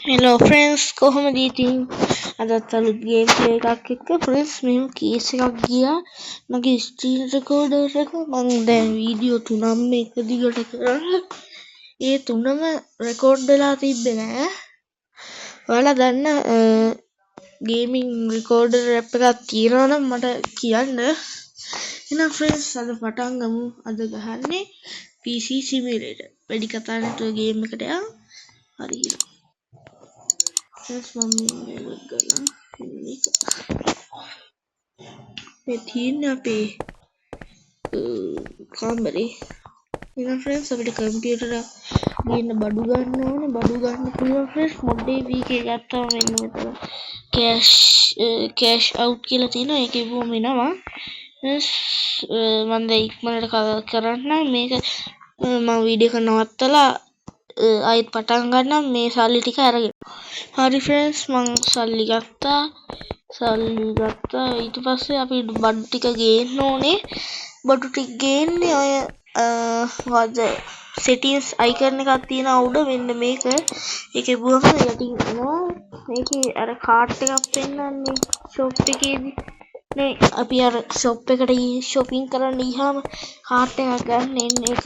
Hello friends, කොහොමද ඉතින් අදත් අලුත් ගේම් ප්ලේ එකක් එක්ක friends මෙහෙම කේස් එකක් ගියා මගේ ස්ක්‍රීන් රෙකෝඩර් එක මම දැන් වීඩියෝ 3ක් මේක දිගට කරා ඒ තුනම රෙකෝඩ් වෙලා තිබ්බේ නෑ ඔයාලා දන්න ගේමින් රෙකෝඩර් ඇප් එකක් තියෙනවා නම් මට කියන්න එහෙනම් friends අද පටන් ගමු අද ගහන්නේ PC simulator වැඩි කතා නැතුව ගේම් එකට යමු හරි Terus mami gana ini metin apa kamera ini friends අපිට කම්පියුටර් ගින්න බඩු ගන්න ඕනේ බඩු ගන්න පුළුවන් friends මොඩේ වීකේ ගත්තාම මෙන්න මෙතන කෑෂ් අවුට් කියලා තියෙනවා ඒකේ බොහොම එනවා friends මම දැන් ඉක්මනට කරන්න මේක මම වීඩියෝ එක නවත්තලා ආයෙත් පටන් ගන්නම් මේ සල්ලි ටික අරගෙන හරි friends මං සල්ලි ගත්තා ඊට පස්සේ අපි බඩු ටික ගේන්න ඕනේ බඩු ටික ගේන්නේ ඔය මොකද්ද settings icon එකක් තියෙනවා උඩ මෙන්න මේක ඒකේ බුවම යටින් එනවා මේකේ අර කාඩ් එකක් පෙන්නන්නේ shop එකේදී නේ අපි අර shop එකට shopping කරන්න ගියාම කාඩ් එකක් ගන්න එන්නේ ඒක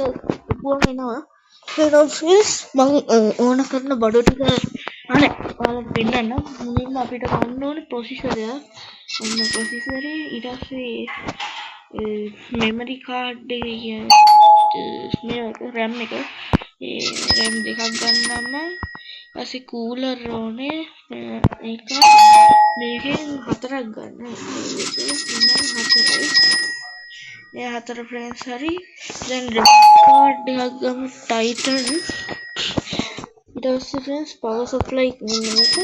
බුවම එනවා hello friends මම ඕන කරන බඩු ටික අනේ ඔයාලට පෙන්නන්න මුලින්ම අපිට ගන්න ඕනේ ප්‍රොසෙසර් එක ඔන්න ප්‍රොසෙසරේ ඊට පස්සේ මෙමරි කාඩ් එක කියන්නේ මේක RAM එක ඒ RAM දෙකක් ගන්නම් ඊපස්සේ කූලර් ඕනේ ඒක මේකෙන් හතරක් ගන්න ඒ හතර friends හරි දැන් කාඩ් එකක් ගමු Titan ඊට පස්සේ friends power supply මෙන්න මේක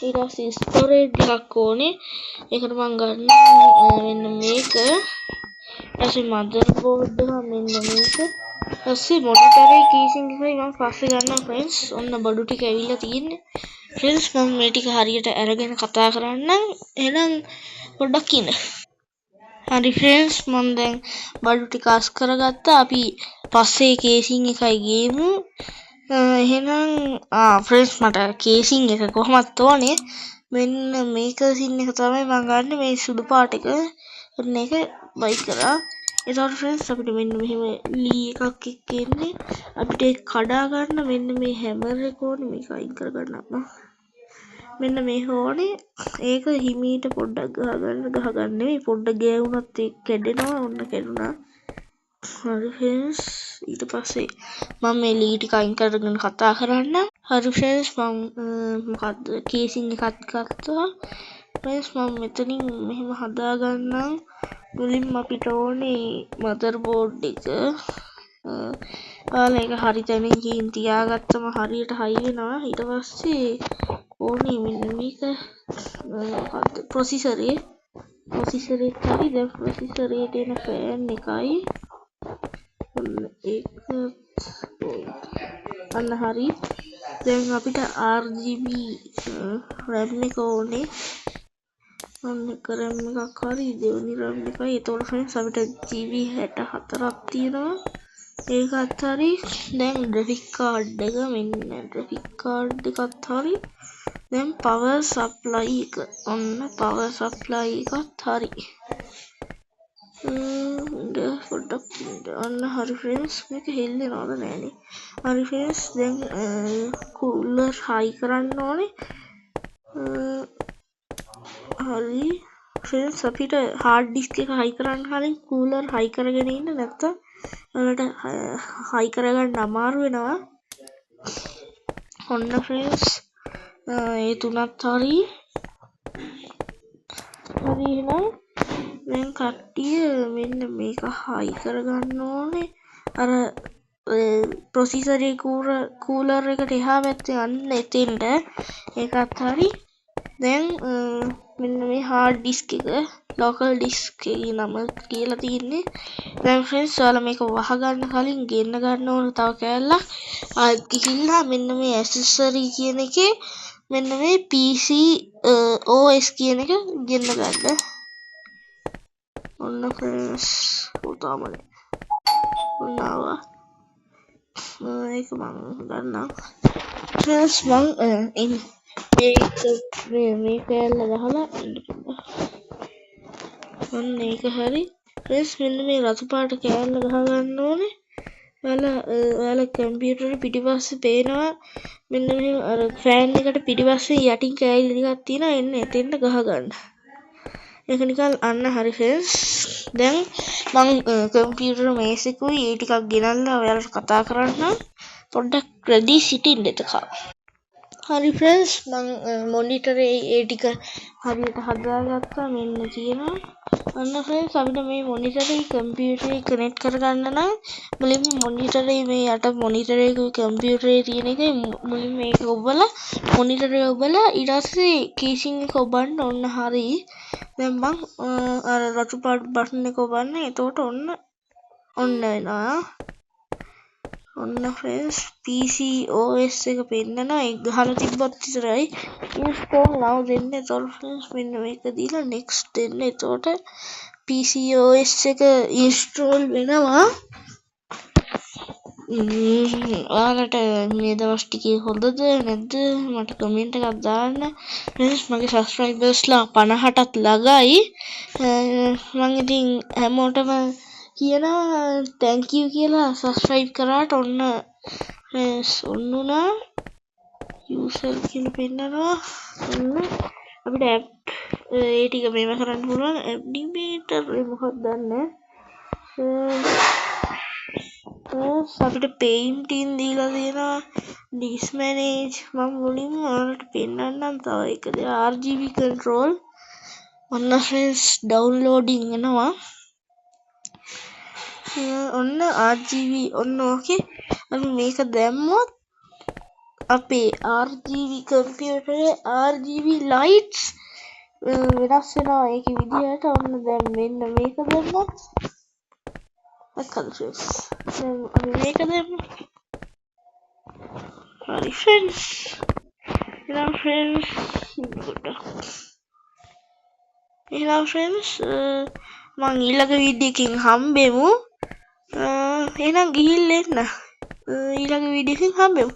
ඊට පස්සේ storage එකක් ඕනේ ඒකට මම ගන්න මෙන්න මේක ඊපස්සේ motherboard එක මෙන්න මේක ඊපස්සේ monitor එකේ කීසින් එකයි මම පස්සේ ගන්නම් friends ඔන්න බඩු ටික ඇවිල්ලා තියෙන්නේ friends මම මේ ටික හරියට අරගෙන කතා කරන්නම් එහෙනම් පොඩ්ඩක් ඉන්න හරි friends මම දැන් බඩු ටික අස් කරගත්තා අපි පස්සේ කේසින් එකයි ගේමු එහෙනම් friends මට කේසින් එක කොහොමද ඕනේ මෙන්න මේක සින් එක තමයි මම ගන්න මේ සුදු පාට එක ඔන්න ඒක බයි කරා එතකොට friends අපිට මෙන්න මෙහෙම ලී එකක් එක්ක එන්නේ අපිට ඒක කඩා ගන්න මෙන්න මේ හැමර් එක ඕනේ මේක අයින් කර ගන්නම් මෙන්න මේ ඕනේ ඒක හිමීට පොඩ්ඩක් ගහගන්න නෙවෙයි පොඩ්ඩක් ගෑවුනත් ඒක කැඩෙනවා ඔන්න කැඩුනා හරි friends ඊට පස්සේ මම මේ ලී ටික අයින් කරගෙන කතා කරන්න හරි friends මම මොකද්ද කේසින් එකක් ගත්තා friends මම මෙතනින් මෙහෙම හදා ගන්නම් මුලින්ම අපිට ඕනේ motherboard එක ඔයාලා ඒක හරි තැනකින් තියාගත්තම හරියට හයි වෙනවා ඊට පස්සේ ඕනේ මෙන්න මේක මොකද්ද processor එකයි දැන් processor එකට එන fan එකයි ඒක අන්න හරි දැන් අපිට RGB RAM එක ඕනේ අන්න RAM එකක් හරි දෙවෙනි RAM එකයි ඒතකොට friends අපිට GB 64ක් තියෙනවා ඒකත් හරි දැන් graphic card එක මෙන්න graphic card එකත් හරි දැන් power supply එක ඔන්න power supply එකත් හරි පොඩ්ඩක් ඔන්න හරි friends මේක හෙල්ලෙනවද නෑනේ හරි friends දැන් cooler high කරන්න ඕනේ හරි friends අපිට hard disk එක high කරන්න කලින් cooler high කරගෙන ඉන්න නැත්නම් ඔයාලට high කරගන්න අමාරු වෙනවා ඔන්න friends ඒ තුනත් හරි එහෙනම් දැන් කට්ටිය මෙන්න මේක high කරගන්න ඕනේ අර processor එකේ cooler එකට එහා පැත්තේ යන්න එතෙන්ට ඒකත් හරි දැන් මෙන්න මේ hard disk එක local disk එකේ නම කියලා තියෙන්නේ දැන් friends ඔයාලා මේක වහගන්න කලින් ගෙන්න ගන්න ඕන තව කෑල්ලක් ආයෙත් ගිහිල්ලා මෙන්න මේ accessory කියන එකේ මෙන්න මේ PC OS කියන එක ගෙන්න ගන්න ඔන්න friends උතාමනේ ඔන්න ආවා ඒක මම ගන්නම් ෆ්‍රෙන්ඩ්ස් මං මේ කෑල්ල ගහලා ඔන්න ඒක හරි ෆ්‍රෙන්ඩ්ස් මෙන්න මේ රතු පාට කෑල්ල ගහගන්න ඕනේ ඔයාලා කම්පියුටරේ පිටිපස්සේ පේනවා මෙන්න මේ අර ෆෑන් එකට පිටිපස්සේ යටින් කෑලි ටිකක් තියෙනවා එන්න එතෙන්ට ගහගන්න ඒක නිකන් අන්න හරි ෆ්‍රෙන්ඩ්ස් දැන් මං කම්පියුටර් මේසෙකුයි ඒ ටිකක් ගෙනල්ලා ඔයාලට කතා කරන්නම් පොඩ්ඩක් රෙඩි සිටින්න එතකම් හරි ෆ්‍රෙන්ඩ්ස් මං මොනිටරේ ඒ ටික හරියට හදාගත්තා මෙන්න තියෙනවා අන්න ෆ්‍රෙන්ඩ්ස් අපිට මේ මොනිටරේ කම්පියුටරේ කනෙක්ට් කරගන්න නම් මුලින්ම මොනිටරේ මේ යට මොනිටරේ කම්පියුටරේ තියෙන එක මුලින්ම මේක ඔබලා මොනිටරේ ඔබලා ඊට පස්සේ කීසින් එක ඔබන්න ඔන්න හරි දැන් මං අර රතු පාට බටන් එක ඔබන්න එතකොට ඔන්න වෙනවා ඔන්න ෆ්‍රෙන්ඩ්ස් PC OS එක පෙන්නනවා ඒක ගහලා තිබ්බත් විතරයි install now දෙන්න එතකොට ෆ්‍රෙන්ඩ්ස් මෙන්න මේක දීලා next දෙන්න එතකොට PC OS එක install වෙනවා ඔයාලට මේ දවස් ටිකේ හොඳද නැද්ද මට කමෙන්ට් එකක් දාන්න ෆ්‍රෙන්ඩ්ස් මගේ subscribersලා 50ටත් ළඟයි මම ඉතින් හැමෝටම කියනවා thank you කියලා subscribe කරාට ඔන්න ඔන්නුනා user කියලා පෙන්නනවා ඔන්න අපිට app ඒ ටික මේව කරන්න පුළුවන් animator මොකක්ද දන්නේ අපිට painting දීලා තියෙනවා disk manage මම මුලින්ම ඔයාලට පෙන්නන්නම් තව එක දෙයක් RGB control ඔන්න friends downloading වෙනවා ඔන්න RGB ඔන්න ඕකේ අපි මේක දැම්මොත් අපේ RGB කම්පියුටරේ RGB lights වෙනස් වෙනවා ඒකේ විදියට ඔන්න දැන් මෙන්න මේක දැම්මොත් friends දැන් අපි මේක දැම්මොත් හරි friends එහෙනම් friends මං ඊළඟ වීඩියෝ එකකින් හම්බෙමු එහෙනම් ගිහිල්ලා එන්න ඊළඟ වීඩියෝ එකකින් හම්බෙමු